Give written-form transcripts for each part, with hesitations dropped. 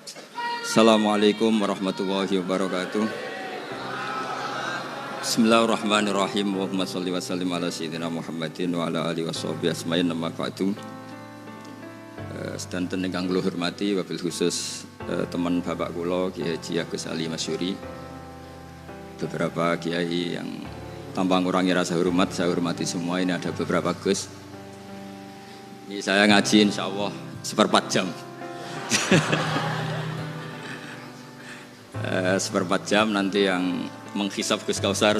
Assalamualaikum warahmatullahi wabarakatuh. Bismillahirrahmanirrahim. Allahumma sholli wa sallim ala sayyidina Muhammadin wa ala alihi washabihi asma'in amma ba'du. Sedanten ingkang kula hormati wabil khusus teman bapak kula Kiai Haji Agus Ali Masyuri. Beberapa kiai yang tanpa ngurangi rasa hormat, saya hormati semua. Ini ada beberapa Gus. Ini saya ngaji insyaallah 1/4 jam. 1/4 jam nanti yang menghisap Gus Kausar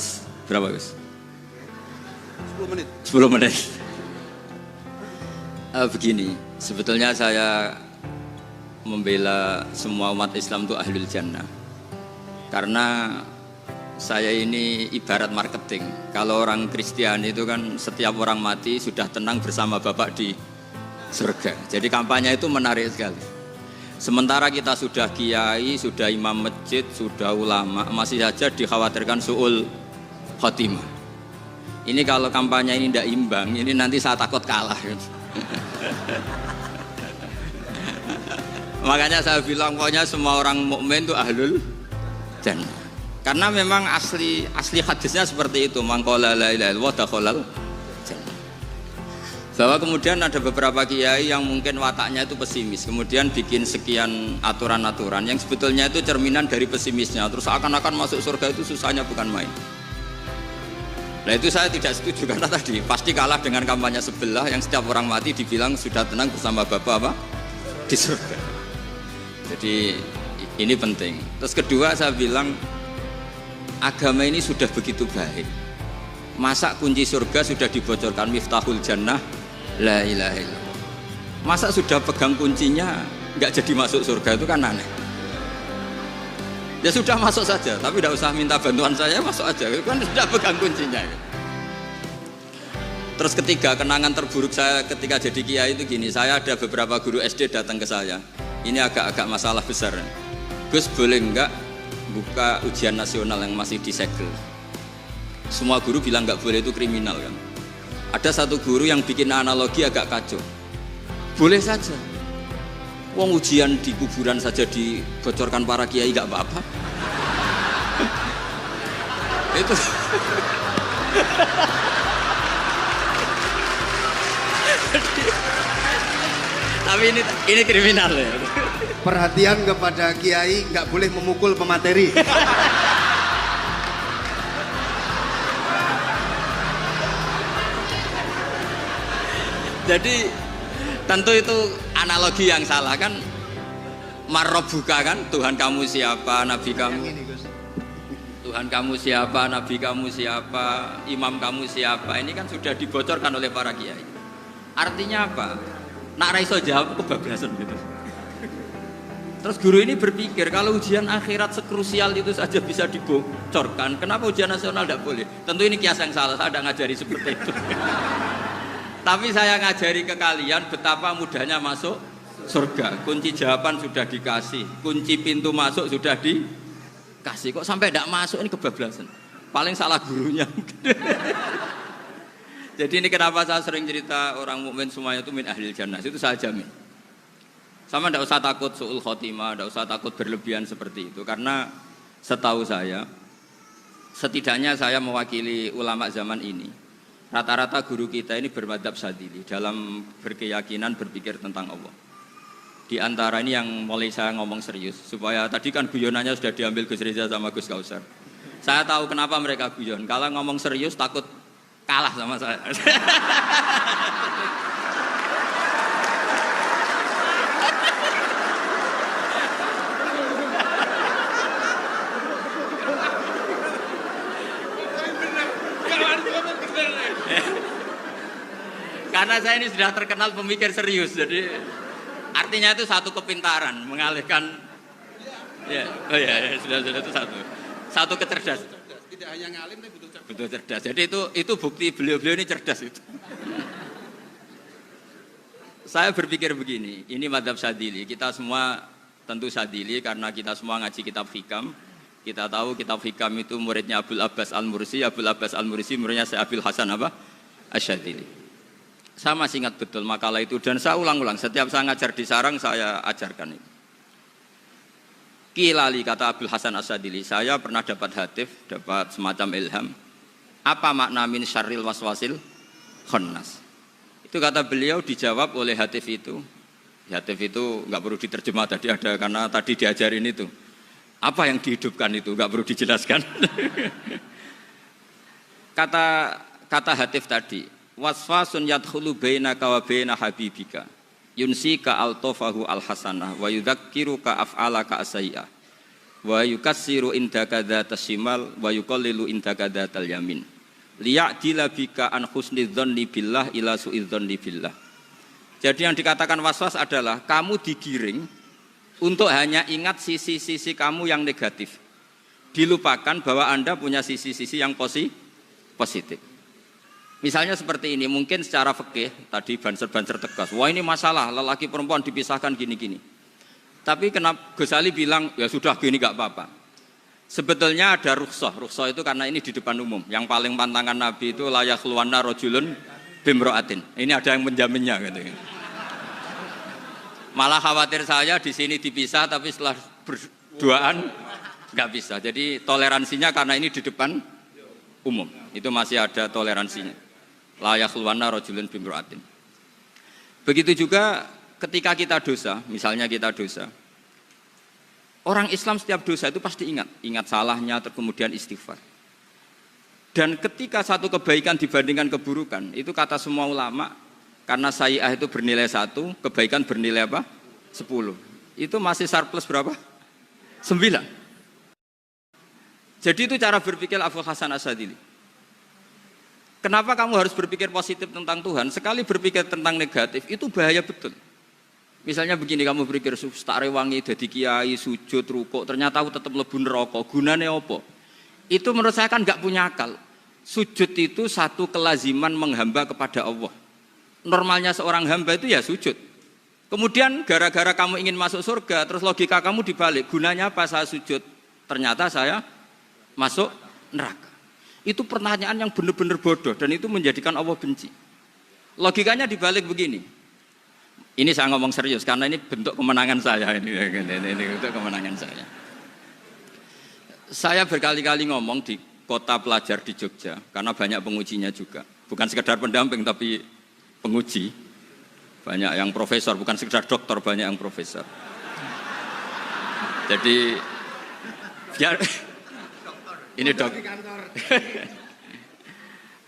berapa Gus? 10 menit. 10 menit. Begini, sebetulnya saya membela semua umat Islam itu ahlul jannah. Karena saya ini ibarat marketing. Kalau orang Kristiani itu kan setiap orang mati sudah tenang bersama Bapak di surga. Jadi kampanye itu menarik sekali. Sementara kita sudah kiai, sudah imam masjid, sudah ulama, masih saja dikhawatirkan su'ul khotimah. Ini kalau kampanye ini tidak imbang, ini nanti saya takut kalah. Makanya saya bilang pokoknya semua orang mukmin itu ahlul jannah. Karena memang asli hadisnya seperti itu, man qala la ilaha illallah dakhalal jannah. Bahwa kemudian ada beberapa kiai yang mungkin wataknya itu pesimis, kemudian bikin sekian aturan-aturan yang sebetulnya itu cerminan dari pesimisnya, terus akan masuk surga itu susahnya bukan main. Nah itu saya tidak setuju karena tadi pasti kalah dengan kampanye sebelah yang setiap orang mati dibilang sudah tenang bersama Bapak apa? Di surga. Jadi ini penting. Terus kedua saya bilang agama ini sudah begitu baik. Masa kunci surga sudah dibocorkan miftahul jannah la ilaha illallah. Masa sudah pegang kuncinya nggak jadi masuk surga itu kan aneh. Ya sudah masuk saja, tapi tidak usah minta bantuan saya, masuk aja. Kan sudah pegang kuncinya. Terus ketiga, kenangan terburuk saya ketika jadi kiai itu gini, saya ada beberapa guru SD datang ke saya. Ini agak-agak masalah besar. Gus boleh nggak buka ujian nasional yang masih disegel? Semua guru bilang nggak boleh, itu kriminal kan. Ada satu guru yang bikin analogi agak kacau. Boleh saja. Wong ujian di kuburan saja dibocorkan para kiai nggak apa-apa. Itu. Tapi ini kriminal ya. Perhatian kepada kiai, nggak boleh memukul pemateri. Jadi tentu itu analogi yang salah kan. Marrobuka kan, Tuhan kamu siapa, Nabi kamu. Tuhan kamu siapa, Nabi kamu siapa, imam kamu siapa. Ini kan sudah dibocorkan oleh para kiai. Artinya apa? Nak raiso jawab kebablasan gitu. Terus guru ini berpikir kalau ujian akhirat sekrusial itu saja bisa dibocorkan, kenapa ujian nasional tidak boleh? Tentu ini kias yang salah, saya tidak ngajari seperti itu. Tapi saya ngajari ke kalian betapa mudahnya masuk surga. Kunci jawaban sudah dikasih, kunci pintu masuk sudah dikasih. Kok sampai tidak masuk, ini kebablasan. Paling salah gurunya. Jadi ini kenapa saya sering cerita orang mukmin semuanya itu min ahlil jannah. Itu saya jamin. Sama tidak usah takut su'ul khotimah, tidak usah takut berlebihan seperti itu. Karena setahu saya, setidaknya saya mewakili ulama zaman ini. Rata-rata guru kita ini bermadzhab Syadzili dalam berkeyakinan berpikir tentang Allah. Di antara ini yang mulai saya ngomong serius, supaya tadi kan guyonannya sudah diambil Gus Reza sama Gus Kausar. Saya tahu kenapa mereka guyon. Kalau ngomong serius takut kalah sama saya. Karena saya ini sudah terkenal pemikir serius, jadi artinya itu satu kepintaran mengalihkan. Ya, oh ya, sudah itu satu kecerdasan. Tidak hanya ngalim tapi betul cerdas. Betul cerdas. Jadi itu bukti beliau-beliau ini cerdas itu. Saya berpikir begini, ini madzhab Syadzili. Kita semua tentu Syadzili karena kita semua ngaji kitab hikam. Kita tahu kitab hikam itu muridnya Abul Abbas Al-Mursi. Abul Abbas Al-Mursi muridnya Syekh Abil Hasan apa? Asy-Syadzili. Saya masih ingat betul makalah itu dan saya ulang-ulang. Setiap saya ngajar di sarang saya ajarkan itu. Kilali kata Abdul Hasan As-Sadili, saya pernah dapat hatif, dapat semacam ilham. Apa makna min syarril waswasil khannas? Itu kata beliau dijawab oleh hatif itu. Hatif itu nggak perlu diterjemah tadi ada karena tadi diajarin itu. Apa yang dihidupkan itu nggak perlu dijelaskan. Kata hatif tadi, waswasun yadkhulu bainaka wa baina habibika. Yunsika altofahu alhasanah wa yudzakiruka af'alaka asyi'ah wa yukassiru indaka dzatas shimal wa yuqallilu indaka dzatal yamin liya'dila bika an husnidzanni billah ila su'idzanni billah. Jadi yang dikatakan waswas adalah kamu digiring untuk hanya ingat sisi-sisi kamu yang negatif, dilupakan bahwa Anda punya sisi-sisi yang positif. Misalnya seperti ini, mungkin secara fikih tadi banser-banser tegas, wah ini masalah lelaki perempuan dipisahkan gini-gini. Tapi kenapa Ghazali bilang ya sudah gini gak apa-apa. Sebetulnya ada rukhsah itu karena ini di depan umum. Yang paling pantangan Nabi itu layak luwana rojulun bimroatin. Ini ada yang menjaminnya gitu. Malah khawatir saya di sini dipisah tapi setelah berduaan nggak bisa. Jadi toleransinya karena ini di depan umum. Itu masih ada toleransinya. Layak luwana rojulun bimroatin. Begitu juga ketika kita dosa, misalnya kita dosa. Orang Islam setiap dosa itu pasti ingat salahnya, kemudian istighfar. Dan ketika satu kebaikan dibandingkan keburukan, itu kata semua ulama, karena sayyi'ah itu bernilai 1, kebaikan bernilai apa? 10. Itu masih surplus berapa? 9. Jadi itu cara berpikir Abdul Hasan As-Sadili. Kenapa kamu harus berpikir positif tentang Tuhan? Sekali berpikir tentang negatif, itu bahaya betul. Misalnya begini, kamu berpikir tak rewangi jadi kiai, sujud, rukuk, ternyata aku tetap mlebu neraka. Gunane apa? Itu menurut saya kan nggak punya akal. Sujud itu satu kelaziman menghamba kepada Allah. Normalnya seorang hamba itu ya sujud. Kemudian gara-gara kamu ingin masuk surga, terus logika kamu dibalik. Gunanya apa saya sujud? Ternyata saya masuk neraka. Itu pertanyaan yang benar-benar bodoh dan itu menjadikan Allah benci. Logikanya dibalik begini. Ini saya ngomong serius karena ini bentuk kemenangan saya ini bentuk kemenangan saya. Saya berkali-kali ngomong di kota pelajar di Jogja karena banyak pengujinya juga. Bukan sekedar pendamping tapi penguji. Banyak yang profesor, bukan sekedar dokter, banyak yang profesor. Jadi biar ini dok.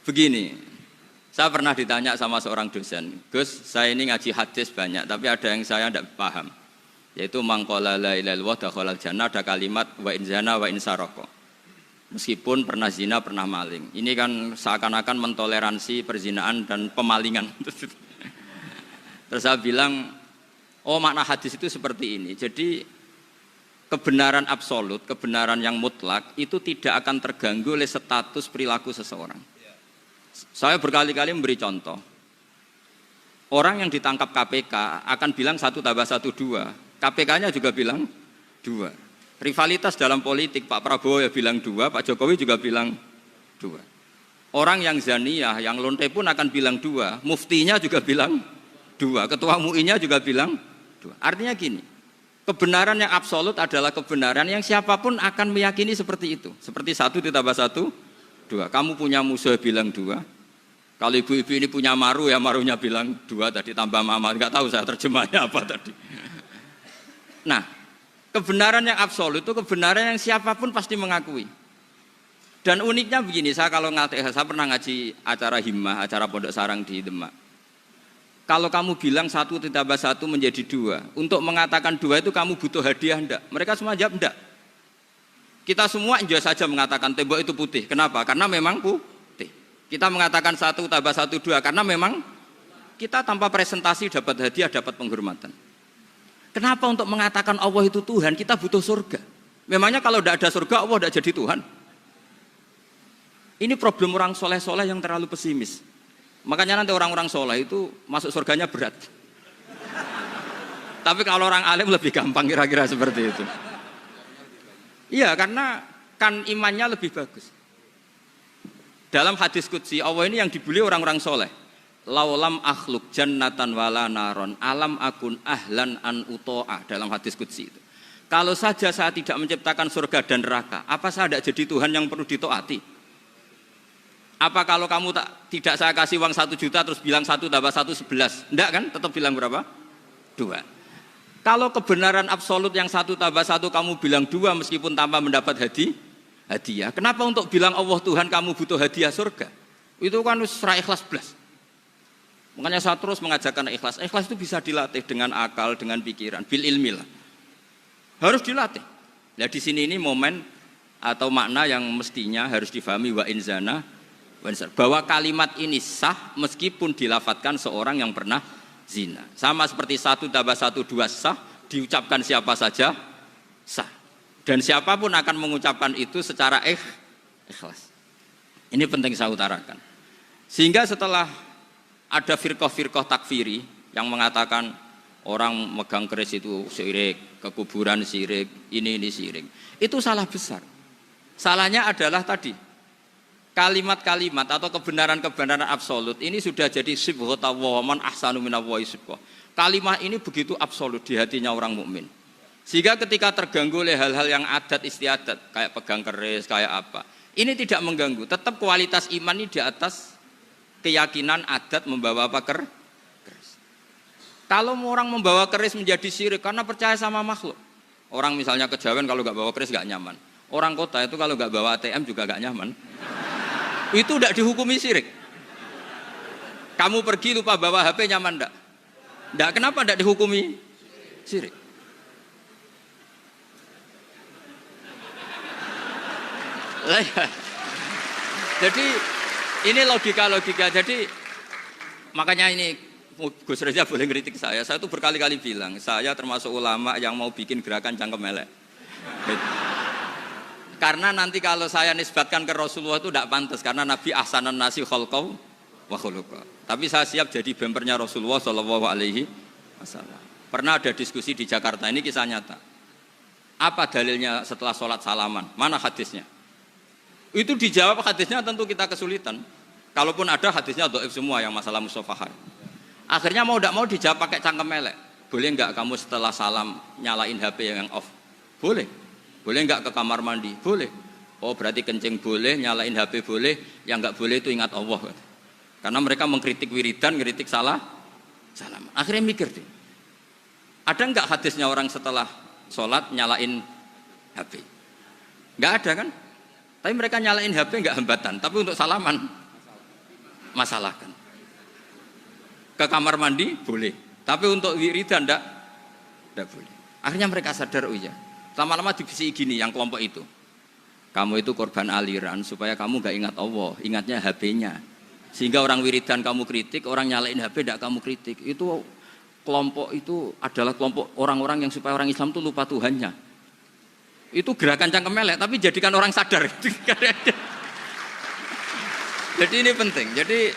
Begini. Saya pernah ditanya sama seorang dosen, Gus, saya ini ngaji hadis banyak, tapi ada yang saya tidak paham. Yaitu mangqala la ilaha illallah dakhalal jannah, ada kalimat wa in zana wa in saraka. Meskipun pernah zina, pernah maling. Ini kan seakan-akan mentoleransi perzinaan dan pemalingan. Terus saya bilang, oh makna hadis itu seperti ini. Jadi kebenaran absolut, kebenaran yang mutlak itu tidak akan terganggu oleh status perilaku seseorang. Saya berkali-kali memberi contoh. Orang yang ditangkap KPK akan bilang 1 tambah 1 2. KPK-nya juga bilang 2. Rivalitas dalam politik, Pak Prabowo ya bilang 2, Pak Jokowi juga bilang 2. Orang yang zaniyah, yang lonte pun akan bilang 2. Muftinya juga bilang 2. Ketua MUI-nya juga bilang 2. Artinya gini, kebenaran yang absolut adalah kebenaran yang siapapun akan meyakini seperti itu. Seperti 1 ditambah 1 2. Kamu punya musuh bilang 2. Kalau ibu-ibu ini punya maru ya marunya bilang 2 tadi tambah mama. Enggak tahu saya terjemahnya apa tadi. Nah, kebenaran yang absolut itu kebenaran yang siapapun pasti mengakui. Dan uniknya begini, saya kalau saya pernah ngaji acara himmah, acara pondok sarang di Demak. Kalau kamu bilang 1 ditambah 1 menjadi 2, untuk mengatakan 2 itu kamu butuh hadiah enggak? Mereka semua jawab enggak. Kita semua enjoy saja mengatakan tembok itu putih. Kenapa? Karena memang putih. Kita mengatakan 1 tambah 1 2 karena memang kita tanpa presentasi dapat hadiah, dapat penghormatan. Kenapa untuk mengatakan Allah itu Tuhan kita butuh surga? Memangnya kalau tidak ada surga Allah tidak jadi Tuhan? Ini problem orang soleh-soleh yang terlalu pesimis. Makanya nanti orang-orang soleh itu masuk surganya berat. Tapi kalau orang alim lebih gampang kira-kira seperti itu. Iya, karena kan imannya lebih bagus. Dalam hadis qudsi, Allah ini yang dibuli orang-orang soleh. Laulam akhluk jannatan wala naron, alam akun ahlan an uto'ah. Dalam hadis qudsi itu. Kalau saja saya tidak menciptakan surga dan neraka, apa saya tidak jadi Tuhan yang perlu ditaati? Apa kalau kamu tidak saya kasih uang 1 juta terus bilang 1 tambah 1 11? Enggak kan? Tetap bilang berapa? 2. Kalau kebenaran absolut yang 1 tambah 1 kamu bilang 2 meskipun tanpa mendapat hadiah. Kenapa untuk bilang Allah Tuhan kamu butuh hadiah surga? Itu kan serah ikhlas belas. Makanya saya terus mengajarkan ikhlas. Ikhlas itu bisa dilatih dengan akal, dengan pikiran, bil ilmi lah. Harus dilatih. Nah di sini ini momen atau makna yang mestinya harus difahami wa inzana bahwa kalimat ini sah meskipun dilafadzkan seorang yang pernah zina. Sama seperti 1 tambah 1 2 sah, diucapkan siapa saja sah. Dan siapapun akan mengucapkan itu secara ikhlas. Ini penting saya utarakan. Sehingga setelah ada firqah-firqah takfiri yang mengatakan orang megang keris itu syirik, ke kuburan syirik, ini syirik. Itu salah besar. Salahnya adalah tadi kalimat-kalimat atau kebenaran-kebenaran absolut ini sudah jadi sibghata wa man ahsanu minallahi sibghah. Kalimat ini begitu absolut di hatinya orang mukmin. Sehingga ketika terganggu oleh hal-hal yang adat istiadat kayak pegang keris, kayak apa, ini tidak mengganggu. Tetap kualitas iman ini di atas keyakinan adat membawa apa keris. Kalau orang membawa keris menjadi syirik karena percaya sama makhluk. Orang misalnya kejawen kalau nggak bawa keris nggak nyaman. Orang kota itu kalau nggak bawa ATM juga nggak nyaman. Itu tidak dihukumi syirik. Kamu pergi lupa bawa HP nyaman enggak? Enggak, kenapa enggak dihukumi syirik? Jadi ini logika-logika. Jadi makanya ini Gus Reza boleh ngeritik saya. Saya tuh berkali-kali bilang, saya termasuk ulama yang mau bikin gerakan cangkem elek. Karena nanti kalau saya nisbatkan ke Rasulullah itu tidak pantas karena Nabi ahsanan nasi khalqau wa khuluqa. Tapi saya siap jadi bempernya Rasulullah sallallahu alaihi wasallam. Pernah ada diskusi di Jakarta, ini kisah nyata. Apa dalilnya setelah sholat salaman? Mana hadisnya? Itu dijawab hadisnya tentu kita kesulitan. Kalaupun ada hadisnya dhaif semua yang masalah musafahah. Akhirnya mau tidak mau dijawab pakai cangkem elek. Boleh enggak kamu setelah salam nyalain HP yang off? Boleh. Boleh enggak ke kamar mandi? Boleh. Oh berarti kencing boleh, nyalain HP boleh, yang enggak boleh itu ingat Allah. Karena mereka mengkritik wiridan, ngeritik salam. Akhirnya mikir deh. Ada enggak hadisnya orang setelah sholat nyalain HP? Enggak ada kan? Tapi mereka nyalain HP enggak hambatan, tapi untuk salaman masalahkan. Ke kamar mandi boleh, tapi untuk wiridan enggak boleh. Akhirnya mereka sadar, oh iya. Lama-lama dibisi gini yang kelompok itu. Kamu itu korban aliran supaya kamu gak ingat Allah, ingatnya HP-nya. Sehingga orang wiridan kamu kritik, orang nyalain HP tidak kamu kritik. Itu kelompok itu adalah kelompok orang-orang yang supaya orang Islam itu lupa Tuhannya. Itu gerakan cangkem elek, tapi jadikan orang sadar. Jadi ini penting. Jadi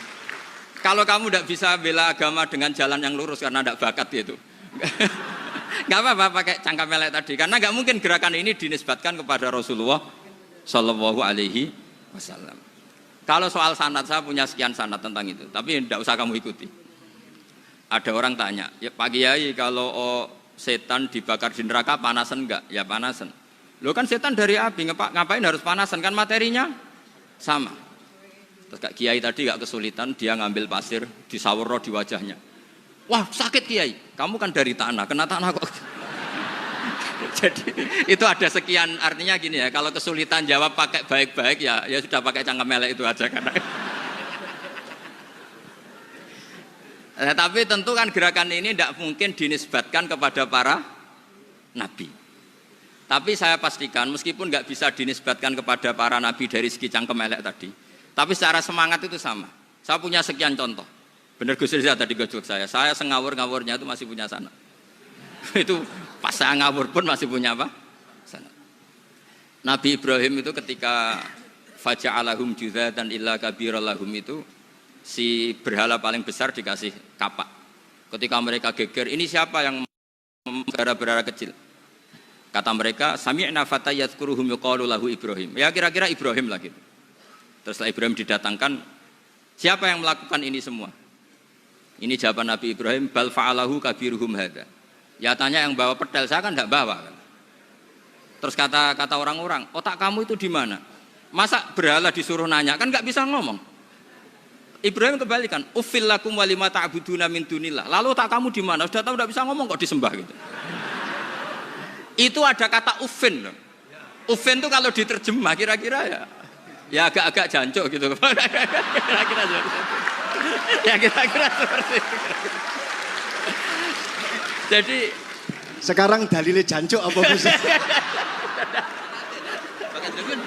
kalau kamu tidak bisa bela agama dengan jalan yang lurus karena tidak bakat itu. Gak apa-apa pakai cangkem elek tadi, karena gak mungkin gerakan ini dinisbatkan kepada Rasulullah Shallallahu Alaihi Wasallam. Kalau soal sanad, saya punya sekian sanad tentang itu, tapi tidak usah kamu ikuti. Ada orang tanya, ya Pak Kiai kalau setan dibakar di neraka panasan enggak? Ya panasan. Lo kan setan dari api, ngapain harus panasan? Kan materinya sama. Terus Kak Kiai tadi gak kesulitan, dia ngambil pasir, disawur di wajahnya. Wah sakit Kiai, kamu kan dari tanah, kena tanah kok. Jadi itu ada sekian, artinya gini ya, kalau kesulitan jawab pakai baik-baik ya sudah pakai cangkem elek itu aja karena. Tapi tentu kan gerakan ini tidak mungkin dinisbatkan kepada para nabi. Tapi saya pastikan meskipun nggak bisa dinisbatkan kepada para nabi dari segi cangkem elek tadi, tapi secara semangat itu sama. Saya punya sekian contoh. Benar Gus Riza tadi gojok saya sengawur-ngawurnya itu masih punya sanad. Itu pas saya ngawur pun masih punya apa? Sanad. Nabi Ibrahim itu ketika faja'alahum juzatan illa kabiralahum itu si berhala paling besar dikasih kapak. Ketika mereka geger, ini siapa yang memelihara berhala kecil? Kata mereka, sami'na fata yadhkuruhum yuqalu lahu Ibrahim. Ya kira-kira Ibrahim lah gitu. Terus setelah Ibrahim didatangkan, siapa yang melakukan ini semua? Ini jawaban Nabi Ibrahim, bal fa'alahu kabiruhum hadza. Ya tanya yang bawa pedal, saya kan enggak bawa kan. Terus kata orang-orang, otak kamu itu di mana? Masa berhala disuruh nanya, kan nggak bisa ngomong. Ibrahim kembalikan, uffil lakum walima ta'buduna min dunillah. Lalu otak kamu di mana? Sudah tahu nggak bisa ngomong kok disembah gitu. Itu ada kata uffin loh. Uffin itu kalau diterjemah kira-kira ya agak-agak jancuk gitu. Kira-kira ya kira-kira seperti itu. Jadi Sekarang dalilnya jancuk apa Gus?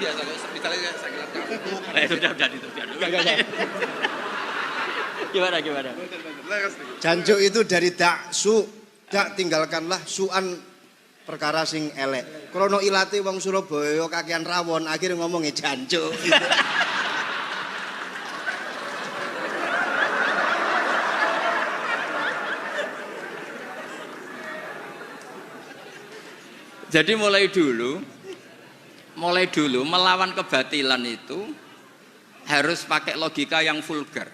biasa misalnya saya sudah gimana Jancuk itu dari dak tinggalkanlah suan perkara sing elek. Krono ilate wong Surabaya kakean rawon akhirnya ngomongnya jancuk. Jadi mulai dulu melawan kebatilan itu harus pakai logika yang vulgar.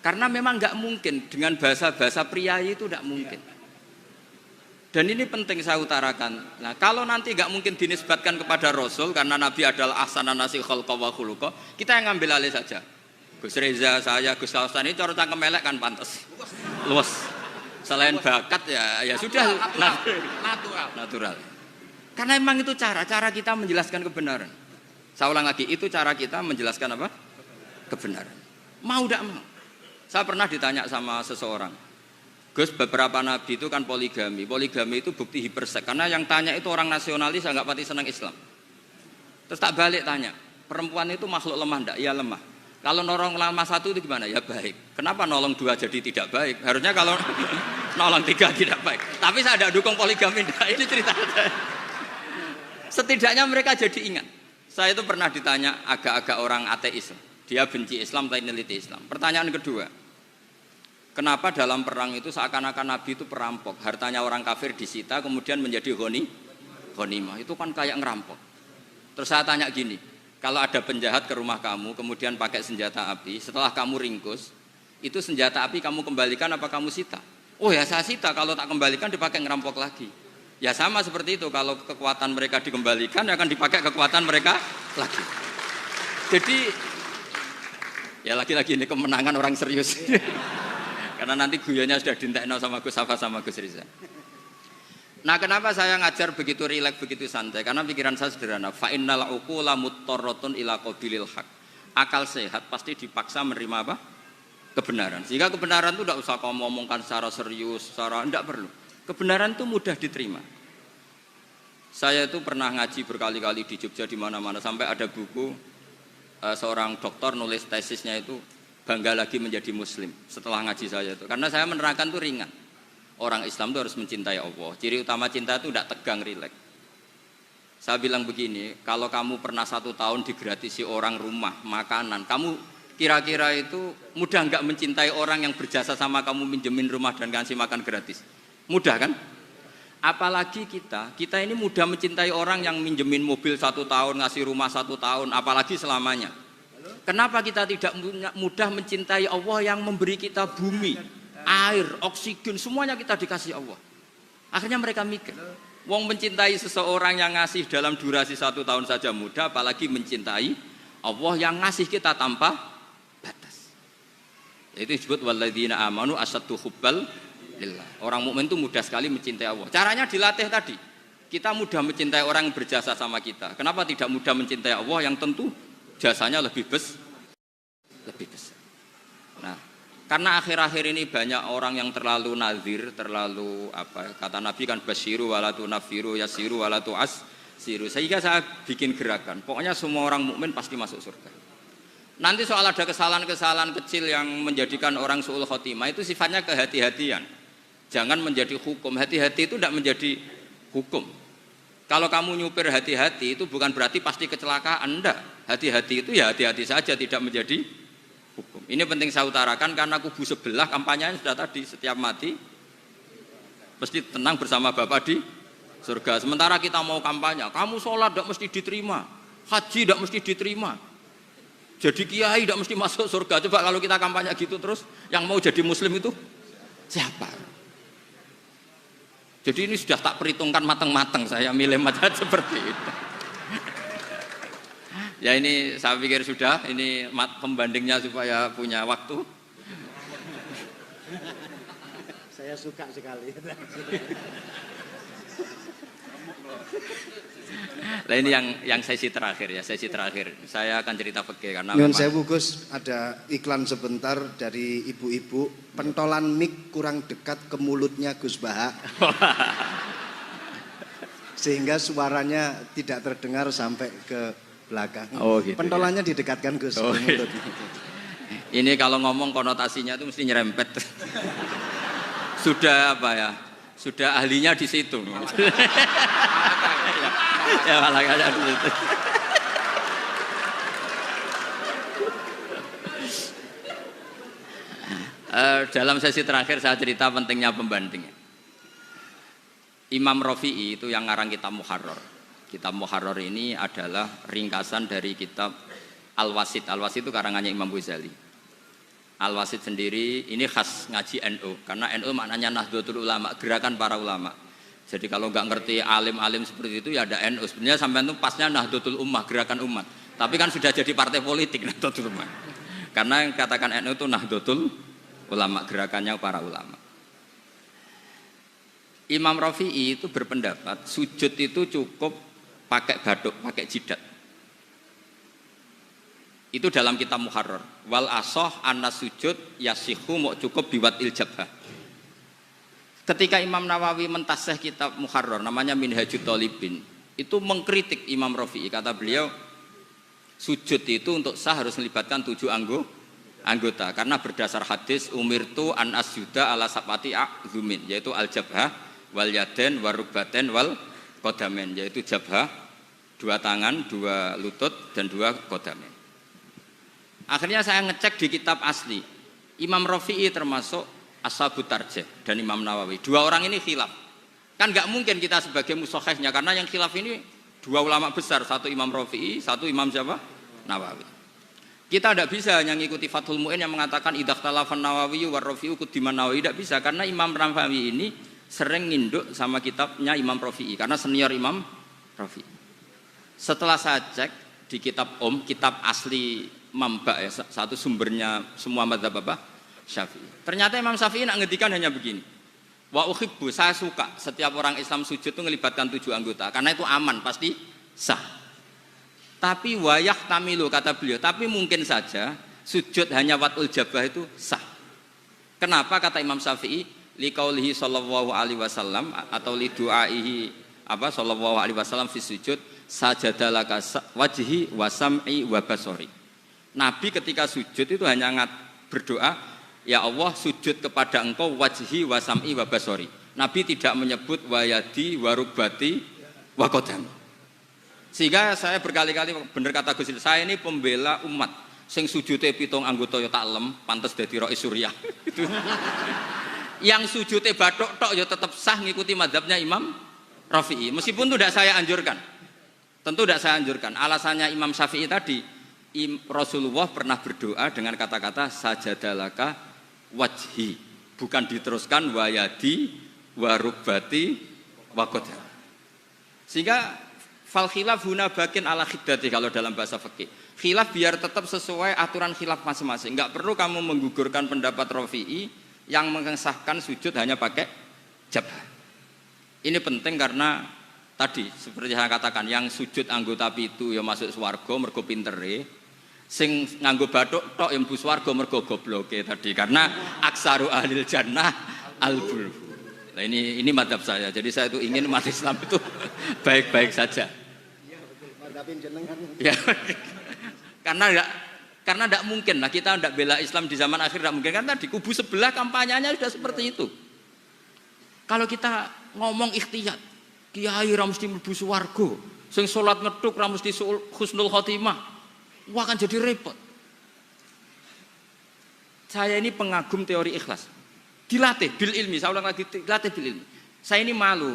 Karena memang nggak mungkin dengan bahasa-bahasa priayi itu nggak mungkin. Dan ini penting saya utarakan. Nah, kalau nanti nggak mungkin dinisbatkan kepada Rasul karena Nabi adalah ahsanan nasi khalqa wa khuluqa, kita yang ngambil alih saja. Gus Reza, saya, Gus Lausan ini cara cangkem elek kan pantas. Luas. Selain bakat ya sudah natural. Karena memang itu cara kita menjelaskan kebenaran. Saya ulang lagi, itu cara kita menjelaskan apa? Kebenaran. Mau tidak mau. Saya pernah ditanya sama seseorang, Gus, beberapa nabi itu kan poligami. Poligami itu bukti hiperseks. Karena yang tanya itu orang nasionalis, nggak pati senang Islam. Terus tak balik tanya, perempuan itu makhluk lemah enggak? Ya lemah. Kalau nolong lama satu itu gimana? Ya baik. Kenapa nolong dua jadi tidak baik? Harusnya kalau nolong tiga tidak baik. Tapi saya tidak dukung poligami. Nah, ini cerita saya. Setidaknya mereka jadi ingat. Saya itu pernah ditanya agak-agak orang ateis. Dia benci Islam tapi neliti Islam. Pertanyaan kedua, kenapa dalam perang itu seakan-akan Nabi itu perampok? Hartanya orang kafir disita kemudian menjadi ghanimah. Itu kan kayak ngerampok. Terus saya tanya gini, kalau ada penjahat ke rumah kamu, kemudian pakai senjata api, setelah kamu ringkus, itu senjata api kamu kembalikan apa kamu sita? Oh ya saya sita, kalau tak kembalikan dipakai ngerampok lagi. Ya sama seperti itu, kalau kekuatan mereka dikembalikan, akan dipakai kekuatan mereka lagi. Jadi, ya lagi-lagi ini kemenangan orang serius. Karena nanti guyanya sudah dintekno sama Gus Safa sama Gus Riza. Nah, kenapa saya ngajar begitu rileks, begitu santai? Karena pikiran saya sederhana. Fa innal uqula muttarratun ila qabilil haq. Akal sehat pasti dipaksa menerima apa? Kebenaran. Sehingga kebenaran itu tidak usah kamu ngomongkan secara serius, tidak perlu. Kebenaran itu mudah diterima. Saya itu pernah ngaji berkali-kali di Jogja di mana-mana sampai ada buku seorang dokter nulis tesisnya itu bangga lagi menjadi muslim setelah ngaji saya itu. Karena saya menerangkan itu ringan. Orang Islam itu harus mencintai Allah. Ciri utama cinta itu tidak tegang, rileks. Saya bilang begini, kalau kamu pernah 1 tahun digratisi orang rumah, makanan, kamu kira-kira itu mudah nggak mencintai orang yang berjasa sama kamu minjemin rumah dan kasih makan gratis? Mudah kan? Apalagi kita ini mudah mencintai orang yang minjemin mobil 1 tahun, ngasih rumah 1 tahun, apalagi selamanya. Kenapa kita tidak mudah mencintai Allah yang memberi kita bumi, air, oksigen, semuanya kita dikasih Allah. Akhirnya mereka mikir, wong mencintai seseorang yang ngasih dalam durasi 1 tahun saja mudah, apalagi mencintai Allah yang ngasih kita tanpa batas. Itu disebut walladzina amanu asyaddu hubbal lillah. Orang mukmin itu mudah sekali mencintai Allah. Caranya dilatih tadi. Kita mudah mencintai orang yang berjasa sama kita. Kenapa tidak mudah mencintai Allah yang tentu jasanya lebih besar? Nah, karena akhir-akhir ini banyak orang yang terlalu nazir, terlalu kata Nabi kan basyiru walatu nafiru yasiru walatu asiru. Sehingga saya bikin gerakan. Pokoknya semua orang mukmin pasti masuk surga. Nanti soal ada kesalahan-kesalahan kecil yang menjadikan orang su'ul khotimah itu sifatnya kehati-hatian. Jangan menjadi hukum. Hati-hati itu tidak menjadi hukum. Kalau kamu nyupir hati-hati itu bukan berarti pasti kecelakaan, enggak. Hati-hati itu ya hati-hati saja, tidak menjadi hukum. Ini penting saya utarakan karena kubu sebelah kampanyenya sudah tadi, setiap mati mesti tenang bersama Bapak di surga. Sementara kita mau kampanye, kamu sholat tidak mesti diterima, haji tidak mesti diterima, jadi kiai tidak mesti masuk surga. Coba kalau kita kampanye gitu terus, yang mau jadi muslim itu siapa? Jadi ini sudah tak perhitungkan matang-matang saya milih mazhab seperti itu. Ya ini saya pikir sudah, ini pembandingnya supaya punya waktu. Saya suka sekali. Nah ini yang sesi terakhir ya, sesi terakhir. Saya akan cerita fikih karena Nyun sewu Gus, ada iklan sebentar dari ibu-ibu, pentolan mic kurang dekat ke mulutnya Gus Baha. Sehingga suaranya tidak terdengar sampai ke belakang. Oh, gitu, pentolannya didekatkan Gus oh, ke mulut. Ini kalau ngomong konotasinya itu mesti nyerempet. Sudah apa ya? Sudah ahlinya di situ. Ya malah kayak gitu. Dalam sesi terakhir saya cerita pentingnya pembanding. Imam Rafi'i itu yang ngarang kitab Muharrar. Kitab Muharrar ini adalah ringkasan dari kitab Al-Wasit. Al-Wasit itu karangannya Imam Ghazali. Al-Wasit sendiri ini khas ngaji NU karena NU maknanya Nahdlatul Ulama, gerakan para ulama. Jadi kalau nggak ngerti alim-alim seperti itu ya ada NU. Sebenarnya sampai itu pasnya Nahdlatul Ummah, gerakan umat. Tapi kan sudah jadi partai politik Nahdlatul Ummah. Karena yang katakan NU itu Nahdlatul Ulama, gerakannya para ulama. Imam Rafi'i itu berpendapat sujud itu cukup pakai baduk, pakai jidat. Itu dalam kitab Muharrar. Wal asoh anna sujud yasihu mau cukup biwat iljabah. Ketika Imam Nawawi mentasih kitab Muharrar namanya Minhajut Thalibin, itu mengkritik Imam Rafi'i, kata beliau sujud itu untuk sah harus melibatkan 7 anggota karena berdasar hadis umirtu an asjuda ala sabati a'zumin, yaitu al jabhah wal yaden warubaten wal qadamen, yaitu jabhah 2 tangan, 2 lutut dan 2 qadamen. Akhirnya saya ngecek di kitab asli Imam Rafi'i termasuk Ashabut Tarjih dan Imam Nawawi. 2 orang ini khilaf. Kan nggak mungkin kita sebagai musokhehnya karena yang khilaf ini 2 ulama besar, satu Imam Rafi'i, satu Imam siapa? Nawawi. Kita tidak bisa hanya mengikuti Fathul Mu'in yang mengatakan idza khtalafan Nawawi war Rafi'u quddiman Nawawi, tidak bisa karena Imam Nawawi ini sering nginduk sama kitabnya Imam Rafi'i karena senior Imam Rafi'i. Setelah saya cek di kitab kitab asli Mamba ya, satu sumbernya semua mazhab apa? Syafi'i. Ternyata Imam Syafi'i nak ngedikan hanya begini. Wa uhibbu, saya suka setiap orang Islam sujud itu melibatkan 7 anggota karena itu aman, pasti sah. Tapi wayah tamilu kata beliau, tapi mungkin saja sujud hanya watul jabah itu sah. Kenapa kata Imam Syafi'i? Liqaulihi sallallahu alaihi wasallam atau li du'aihi apa sallallahu alaihi wasallam fi sujud sajadalaka wajhi wa sam'i wa basari. Nabi ketika sujud itu hanya berdoa, ya Allah sujud kepada engkau wajhi wa sam'i wa basari. Nabi tidak menyebut wayadi wa rukbati wa qadam. Sehingga saya berkali-kali benar kata Gus, saya ini pembela umat sing sujude 7 anggota ya taklem pantes dadi Rais Suriah. Itu. Yang sujude bathuk tok ya tetap sah ngikuti mazhabnya Imam Rafi'i. Meskipun itu tidak saya anjurkan. Tentu tidak saya anjurkan. Alasannya Imam Syafi'i tadi, Rasulullah pernah berdoa dengan kata-kata sajadalaka wajhi, bukan diteruskan wayadi warubati wakoda. Sehingga fal khilaf huna bakin ala khiddati kalau dalam bahasa fikih. Khilaf biar tetap sesuai aturan khilaf masing-masing. Enggak perlu kamu menggugurkan pendapat Rafi'i yang mengesahkan sujud hanya pakai jabah. Ini penting karena tadi seperti saya katakan yang sujud anggota pitu ya masuk swarga mergo pintere. Sing nganggo bathuk tok yang mlebu swarga mergo gobloke tadi karena aksaru ahlil jannah al-bulhu. Nah ini madzhab saya. Jadi saya itu ingin umat Islam itu baik-baik saja. Iya betul. Madzhabin jenengan. Ya. Karena tidak mungkin lah kita tidak bela Islam di zaman akhir, tidak mungkin karena di kubu sebelah kampanyenya sudah seperti itu. Kalau kita ngomong ikhtiyat, kiai ra mesti mlebu swarga, sing salat ngethuk ra mesti husnul khotimah. Wah akan jadi repot. Saya ini pengagum teori ikhlas. Dilatih bil ilmi, saya ulang lagi dilatih bil ilmi. Saya ini malu.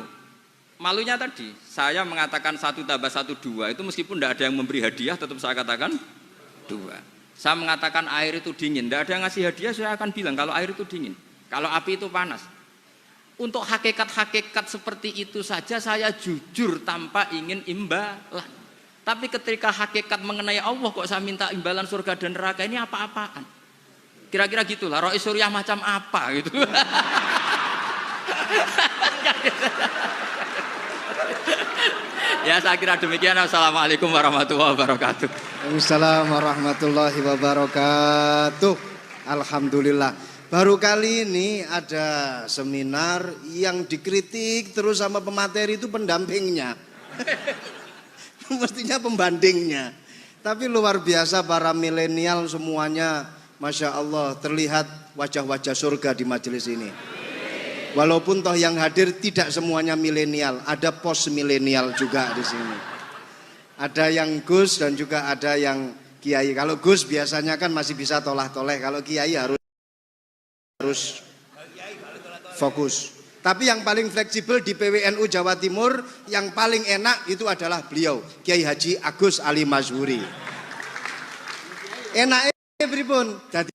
Malunya tadi, saya mengatakan 1 tambah 1 2 itu meskipun tidak ada yang memberi hadiah tetap saya katakan 2. Saya mengatakan air itu dingin, tidak ada yang ngasih hadiah saya akan bilang kalau air itu dingin. Kalau api itu panas. untuk hakikat-hakikat seperti itu saja saya jujur tanpa ingin imbalan. Tapi ketika hakikat mengenai Allah kok saya minta imbalan surga dan neraka, ini apa-apaan? Kira-kira gitulah, Rois Suriah macam apa gitu. Ya saya kira demikian. Assalamualaikum warahmatullahi wabarakatuh. Waalaikumsalam warahmatullahi wabarakatuh. Alhamdulillah. Baru kali ini ada seminar yang dikritik terus sama pemateri itu pendampingnya. Mestinya pembandingnya. Tapi luar biasa para milenial semuanya, Masya Allah, terlihat wajah-wajah surga di majelis ini. Walaupun toh yang hadir tidak semuanya milenial, ada post milenial juga di sini. Ada yang Gus dan juga ada yang Kiai. Kalau Gus biasanya kan masih bisa tolah-toleh, kalau Kiai harus fokus. Tapi yang paling fleksibel di PWNU Jawa Timur, yang paling enak itu adalah beliau, Kiai Haji Agus Ali Mazhuri. Enaknya pripun? Jadi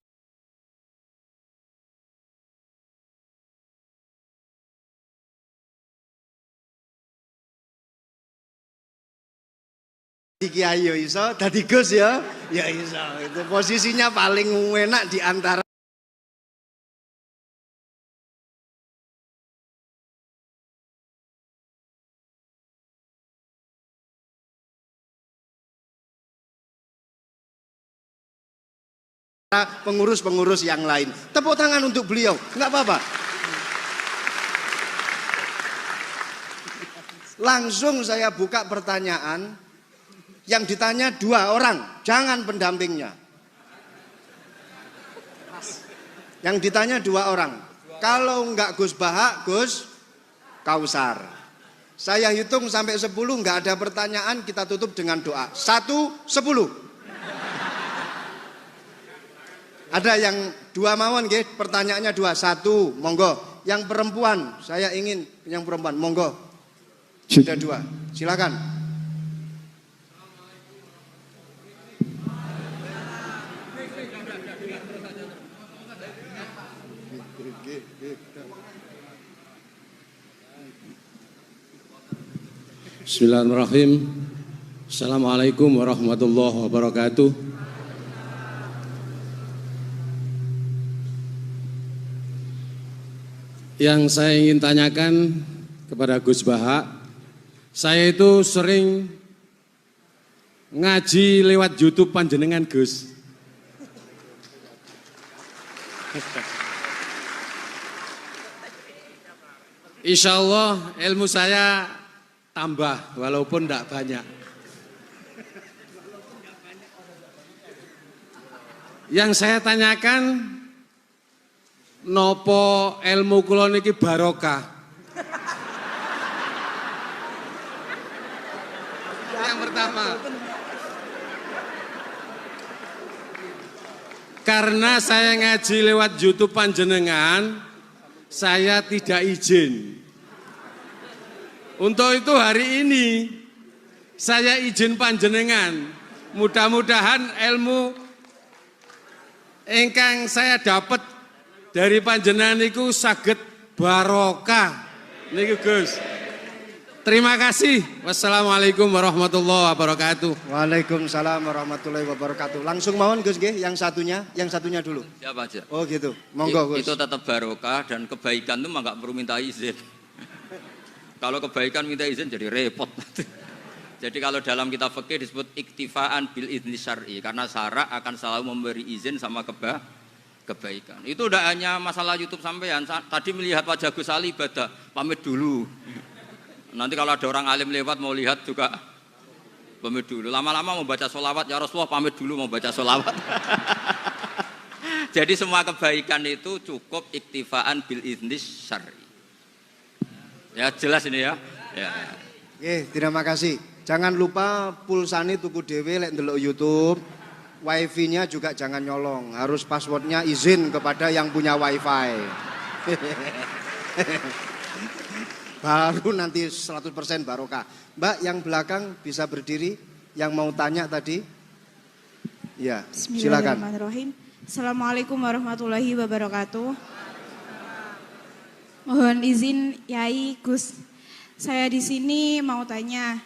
Kiai yo iso, dadi Gus ya, ya iso. Itu posisinya paling enak di antara pengurus-pengurus yang lain. Tepuk tangan untuk beliau, nggak apa-apa. Langsung saya buka pertanyaan. Yang ditanya 2 orang, jangan pendampingnya. Yang ditanya 2 orang. Kalau enggak Gus Bahak, Gus Kausar. Saya hitung sampai 10, enggak ada pertanyaan, kita tutup dengan doa. 1, 10. Ada yang 2 mawon nggih, pertanyaannya 2. 1, monggo. Yang perempuan, saya ingin yang perempuan, monggo. Sudah 2, silakan. Bismillahirrahmanirrahim. Assalamualaikum warahmatullahi wabarakatuh. Yang saya ingin tanyakan kepada Gus Bahak, saya itu sering ngaji lewat YouTube panjenengan Gus. Insya Allah ilmu saya tambah walaupun tidak banyak. Yang saya tanyakan, nopo ilmu kula niki barokah? Yang pertama, karena saya ngaji lewat YouTube panjenengan, saya tidak izin. Untuk itu hari ini saya izin panjenengan. Mudah-mudahan ilmu ingkang saya dapat dari panjenengan niku saged barokah. Niku Gus. Terima kasih. Wassalamualaikum warahmatullahi wabarakatuh. Waalaikumsalam warahmatullahi wabarakatuh. Langsung mawon Gus nggih, yang satunya dulu. Siapa aja? Oh gitu. Monggo Gus. Itu tetap barokah dan kebaikan itu mah nggak perlu minta izin. Kalau kebaikan minta izin jadi repot. Jadi kalau dalam kitab fikih disebut iktifaan bil idzni syar'i, karena syara akan selalu memberi izin sama kebaikan. Itu udah hanya masalah YouTube sampean. Tadi melihat wajah Gus Ali ibadah, pamit dulu. Nanti kalau ada orang alim lewat mau lihat juga pamit dulu. Lama-lama mau baca sholawat, ya Rasulullah pamit dulu mau baca sholawat. Jadi semua kebaikan itu cukup iktifaan bil idzni syar'i. Ya jelas ini ya. Ya. Oke, terima kasih. Jangan lupa pulsane tuku dhewe lek ndelok YouTube. Wifi-nya juga jangan nyolong. Harus passwordnya izin kepada yang punya wifi. Baru nanti 100% barokah. Mbak yang belakang bisa berdiri. Yang mau tanya tadi. Ya, silakan. Bismillahirrahmanirrahim. Assalamualaikum warahmatullahi wabarakatuh. Mohon izin Yai Gus, saya di sini mau tanya,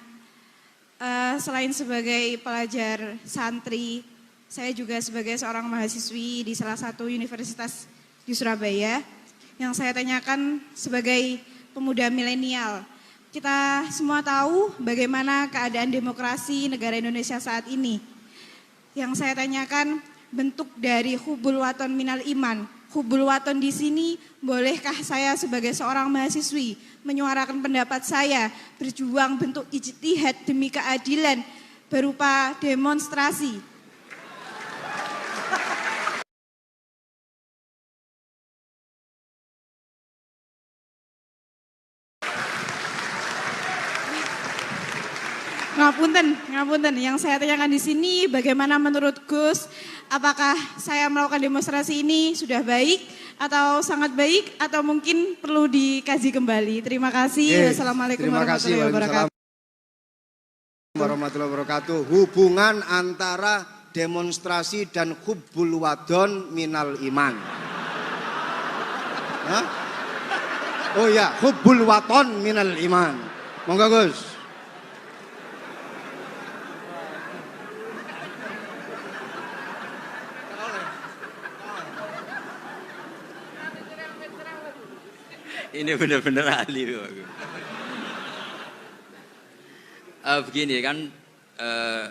selain sebagai pelajar santri, saya juga sebagai seorang mahasiswi di salah satu universitas di Surabaya. Yang saya tanyakan sebagai pemuda milenial, kita semua tahu bagaimana keadaan demokrasi negara Indonesia saat ini. Yang saya tanyakan bentuk dari hubul waton minal iman. Hubul waton di sini, bolehkah saya sebagai seorang mahasiswi menyuarakan pendapat saya, berjuang bentuk ijtihad demi keadilan berupa demonstrasi. Ngapunten. Yang saya tanyakan di sini, bagaimana menurut Gus, apakah saya melakukan demonstrasi ini sudah baik atau sangat baik atau mungkin perlu dikaji kembali? Terima kasih. Wassalamualaikum warahmatullahi wabarakatuh. Hubungan antara demonstrasi dan hubbul wadon minal iman. Hah? Oh ya, hubbul waton minal iman. Monggo Gus. Ini benar-benar ahli. Begini kan,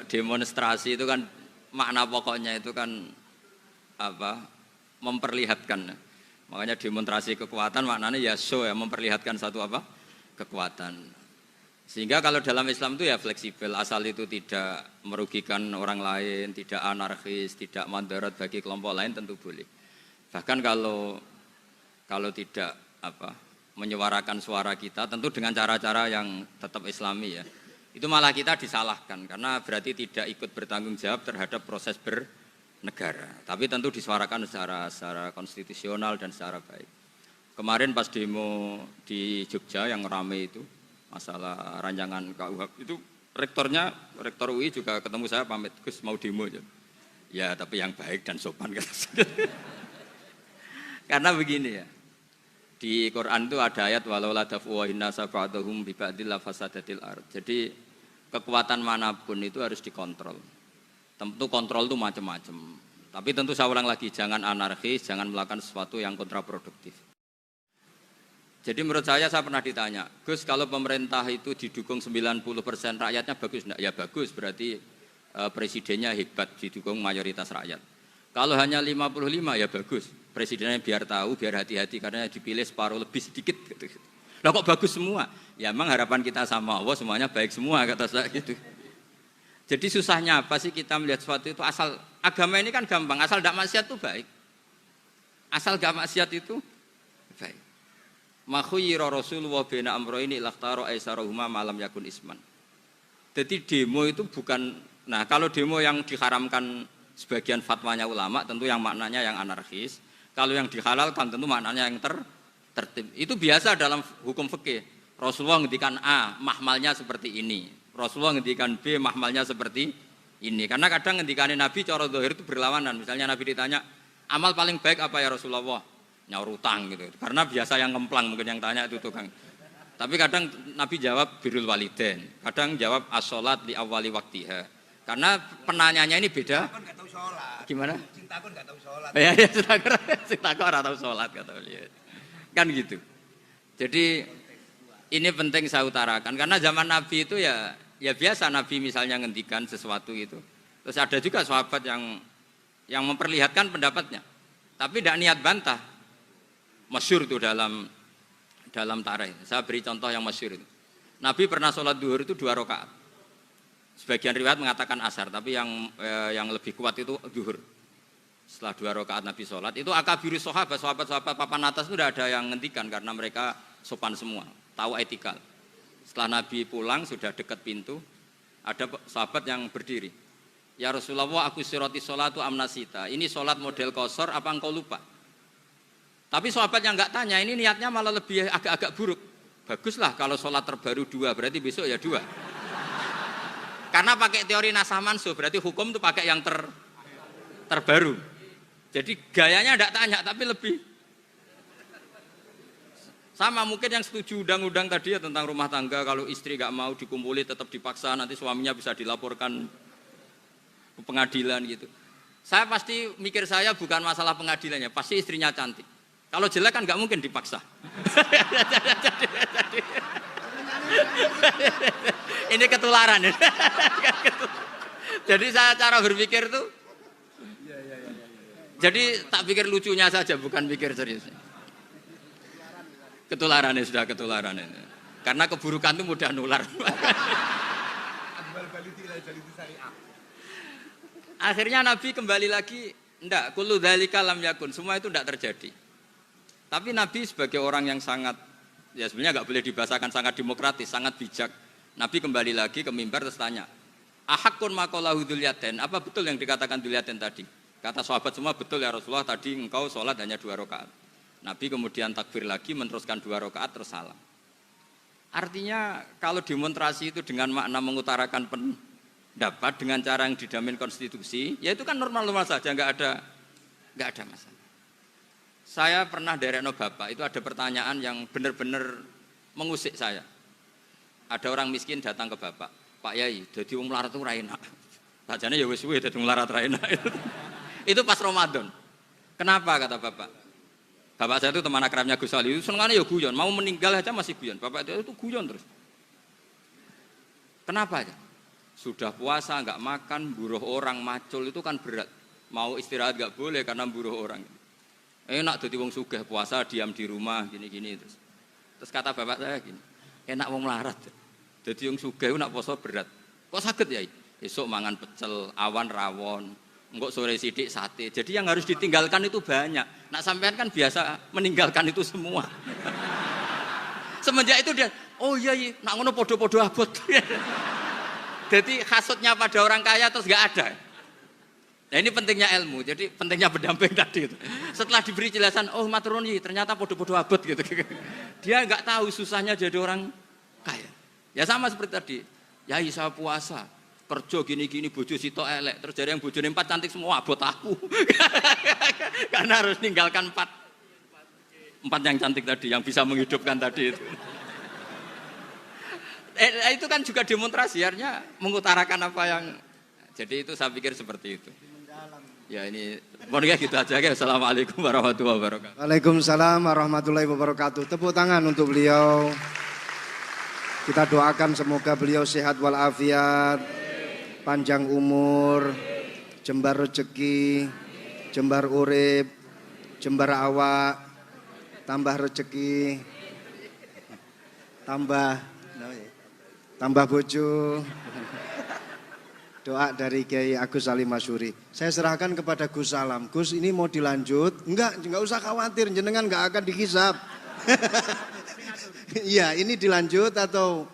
demonstrasi itu kan makna pokoknya itu kan apa? Memperlihatkan. Makanya demonstrasi kekuatan maknanya ya show ya, memperlihatkan satu apa? Kekuatan. Sehingga kalau dalam Islam itu ya fleksibel, asal itu tidak merugikan orang lain, tidak anarkis, tidak mandorot bagi kelompok lain tentu boleh. Bahkan kalau tidak menyuarakan suara kita tentu dengan cara-cara yang tetap Islami ya, itu malah kita disalahkan karena berarti tidak ikut bertanggung jawab terhadap proses bernegara, tapi tentu disuarakan secara konstitusional dan secara baik. Kemarin pas demo di Jogja yang ramai itu masalah rancangan KUHP itu, rektor UI juga ketemu saya, pamit Gus mau demo aja. Ya tapi yang baik dan sopan karena begini ya, di Quran itu ada ayat walau la daf'u nasa ba'dahum bi ba'dil fasadatil ard. Jadi kekuatan manapun itu harus dikontrol. Tentu kontrol itu macam-macam. Tapi tentu saya ulang lagi, jangan anarkis, jangan melakukan sesuatu yang kontraproduktif. Jadi menurut saya pernah ditanya, Gus kalau pemerintah itu didukung 90% rakyatnya bagus enggak? Ya bagus, berarti presidennya hebat, didukung mayoritas rakyat. Kalau hanya 55 ya bagus. Presidennya biar tahu, biar hati-hati karena dipilih separuh lebih sedikit gitu. Lah kok bagus semua? Ya emang harapan kita sama Allah semuanya baik semua kata saya gitu. Jadi susahnya apa sih kita melihat sesuatu itu, asal agama ini kan gampang, asal tidak maksiat itu baik. Asal gak maksiat itu baik. Ma khuyira Rasulullah baina amrayni lakhtara aisarahuma malam yakun isman. Jadi demo itu bukan, nah kalau demo yang diharamkan sebagian fatwanya ulama tentu yang maknanya yang anarkis. Kalau yang dihalalkan tentu maknanya yang tertib. Itu biasa dalam hukum fikih. Rasulullah ngendikan A, mahmalnya seperti ini. Rasulullah ngendikan B, mahmalnya seperti ini. Karena kadang ngendikanin Nabi cara zahir itu berlawanan. Misalnya Nabi ditanya, amal paling baik apa ya Rasulullah? Nyaur utang gitu. Karena biasa yang ngemplang mungkin yang tanya itu tukang. Tapi kadang Nabi jawab birrul walidain. Kadang jawab as-sholat li awwali waktiha. Karena penanyanya ini beda. Gimana? Sintakon nggak tahu sholat. Ya, sintakon nggak tahu sholat kata beliau. Kan gitu. Jadi ini penting saya utarakan karena zaman Nabi itu ya biasa Nabi misalnya ngendikan sesuatu itu. Terus ada juga sahabat yang memperlihatkan pendapatnya, tapi tidak niat bantah. Masyhur itu dalam tarikh. Saya beri contoh yang masyhur itu. Nabi pernah sholat duhur itu 2 rakaat. Sebagian riwayat mengatakan asar, tapi yang lebih kuat itu duhur. Setelah 2 rakaat Nabi sholat, itu akabirus sahabat papan atas itu tidak ada yang ngendikan karena mereka sopan semua, tahu etikal. Setelah Nabi pulang sudah dekat pintu, ada sahabat yang berdiri. Ya Rasulullah, aku siroti sholatu amnasita. Ini sholat model kosor, apa engkau lupa? Tapi sahabat yang nggak tanya, ini niatnya malah lebih agak-agak buruk. Baguslah kalau sholat terbaru 2, berarti besok ya 2. Karena pakai teori nasah mansuh, berarti hukum itu pakai yang terbaru. Jadi gayanya tidak tanya, tapi lebih. Sama mungkin yang setuju undang-undang tadi ya tentang rumah tangga, kalau istri nggak mau dikumpuli tetap dipaksa, nanti suaminya bisa dilaporkan ke pengadilan gitu. Saya pasti mikir saya bukan masalah pengadilannya, pasti istrinya cantik. Kalau jelek kan nggak mungkin dipaksa. Ini ketularan. Jadi saya cara berpikir tuh, jadi tak pikir lucunya saja, bukan pikir serius. Ketularan ya sudah ketularan ini. Karena keburukan itu mudah nular. Akhirnya Nabi kembali lagi, enggak, kullu dzalika lam yakun, semua itu enggak terjadi. Tapi Nabi sebagai orang yang sangat, ya sebenarnya enggak boleh dibahasakan sangat demokratis, sangat bijak. Nabi kembali lagi ke mimbar terus tanya, ahakun maqalahu dzulyaten, apa betul yang dikatakan dzulyaten tadi? Kata sahabat semua, betul ya Rasulullah, tadi engkau sholat hanya 2 rakaat. Nabi kemudian takbir lagi, meneruskan 2 rakaat terus salam. Artinya kalau demonstrasi itu dengan makna mengutarakan pendapat dengan cara yang dijamin konstitusi, ya itu kan normal-normal saja, nggak ada masalah. Saya pernah derekno bapak, itu ada pertanyaan yang benar-benar mengusik saya. Ada orang miskin datang ke bapak, Pak Yai, jadi wong melarat itu ra enak. Sajane ya wis suwe dadi melarat ra enak. Itu pas Ramadan. Kenapa kata bapak? Bapak saya itu teman akrabnya Gus Ali, itu senengannya ya guyon, mau meninggal aja masih guyon. Bapak itu guyon terus. Kenapa aja? Sudah puasa nggak makan, buruh orang, macul itu kan berat. Mau istirahat nggak boleh karena buruh orang. Enak jadi wong sugih puasa diam di rumah gini-gini terus. Terus kata bapak saya gini, enak wong melarat. Jadi wong sugih nak puasa berat. Kok sakit ya? Esok mangan pecel, awan rawon. Enggak sore sidik sate. Jadi yang harus ditinggalkan itu banyak. Nak sampean kan biasa meninggalkan itu semua. Semenjak itu dia, oh iya, nak ngono podo-podo abot. Jadi hasutnya pada orang kaya terus nggak ada. Nah ini pentingnya ilmu. Jadi pentingnya pendamping tadi itu. Setelah diberi jelasan, oh maturun ternyata podo-podo abot gitu. Dia nggak tahu susahnya jadi orang kaya. Ya sama seperti tadi. Ya saya puasa. Kerja gini-gini bojo sitok elek terus jadi yang bojone 4 cantik semua abot aku. Karena harus ninggalkan 4 yang cantik tadi yang bisa menghidupkan tadi itu. Itu kan juga demonstrasi artinya mengutarakan apa yang jadi itu saya pikir seperti itu. Ya ini pokoknya gitu aja ya. Assalamualaikum warahmatullahi wabarakatuh. Waalaikumsalam warahmatullahi wabarakatuh. Tepuk tangan untuk beliau. Kita doakan semoga beliau sehat walafiat, panjang umur, jembar rezeki, jembar urip, jembar awak, tambah rezeki, tambah bojo. Doa dari Kiai Agus Salim Masyuri. Saya serahkan kepada Gus Salam. Gus ini mau dilanjut? Enggak usah khawatir, jenengan enggak akan dihisab. Iya, ini dilanjut atau